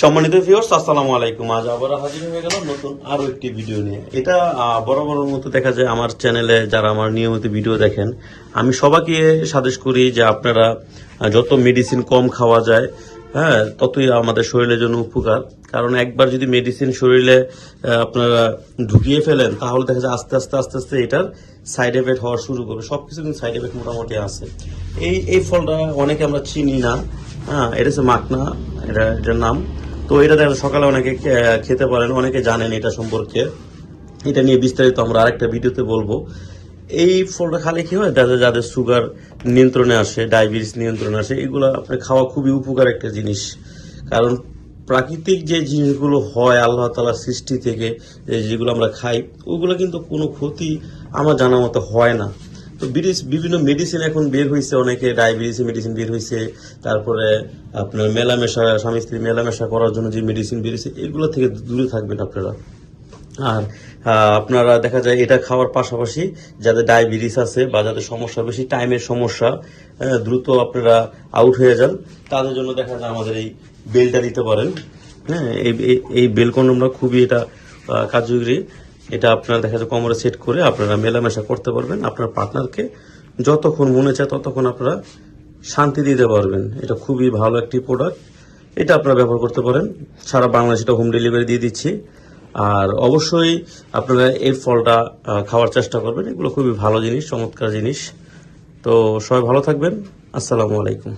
সম্মানিত ভিউয়ার্স, আসসালামু আলাইকুম। আজ আবার হাজির হয়ে গেলাম নতুন আরো একটি ভিডিও নিয়ে। এটা বরাবরের মতো দেখা যায় আমার চ্যানেলে যারা আমার নিয়মিত ভিডিও দেখেন, আমি সবাইকে সাজেস্ট করি যে আপনারা যত মেডিসিন কম খাওয়া যায়, হ্যাঁ, ততই আমাদের শরীরের জন্য উপকার। কারণ একবার যদি মেডিসিন শরীরে আপনারা ঢুকিয়ে ফেলেন, তাহলে দেখা যায় আস্তে আস্তে আস্তে আস্তে এটার সাইড এফেক্ট হওয়া শুরু করবে। সবকিছু কিন্তু সাইড এফেক্ট মোটামুটি আছে। এই ফলটা অনেকে আমরা চিনি না, হ্যাঁ, এটা হচ্ছে মাখনা, এটার নাম। তো এটা দেখা সকালে অনেকে খেতে পারেন, অনেকে জানেন এটা সম্পর্কে। এটা নিয়ে বিস্তারিত আমরা আরেকটা ভিডিওতে বলবো। এই ফলটা খালে কি হয়, যাদের সুগার নিয়ন্ত্রণে আসে, ডায়াবেটিস নিয়ন্ত্রণে আসে, এগুলো আপনার খাওয়া খুবই উপকার একটা জিনিস। কারণ প্রাকৃতিক যে জিনিসগুলো হয় আল্লাহ তাআলার সৃষ্টি থেকে, যেগুলো আমরা খাই, ওগুলো কিন্তু কোনো ক্ষতি আমার জানা মতো হয় না। তো বিভিন্ন মেডিসিন এখন বের হয়েছে, অনেকে ডায়াবেটিস মেডিসিন বের হয়েছে, তারপরে আপনার মেলামেশা, স্বামী স্ত্রী মেলামেশা করার জন্য যে মেডিসিন বের হয়েছে, এগুলো থেকে দূরে থাকবেন আপনারা। আর আপনারা দেখা যায় এটা খাওয়ার পাশাপাশি যাদের ডায়াবেটিস আছে বা যাদের সমস্যা বেশি, টাইমের সমস্যা, দ্রুত আপনারা আউট হয়ে যান, তাদের জন্য দেখা যায় আমাদের এই বেলটা দিতে পারেন। হ্যাঁ, এই বেল কন্ডমটা খুবই এটা কার্যকরী। এটা আপনারা দেখা যায় কোমরে সেট করে আপনারা মেলামেশা করতে পারবেন। আপনার পার্টনারকে যতক্ষণ মনে চায় ততক্ষণ আপনারা শান্তি দিতে পারবেন। এটা খুবই ভালো একটি প্রোডাক্ট। এটা আপনারা ব্যবহার করতে পারেন। সারা বাংলাদেশে এটা হোম ডেলিভারি দিয়ে দিচ্ছি। আর অবশ্যই আপনারা এই ফলটা খাওয়ার চেষ্টা করবেন। এগুলো খুবই ভালো জিনিস, চমৎকার জিনিস। তো সবাই ভালো থাকবেন। আসসালামু আলাইকুম।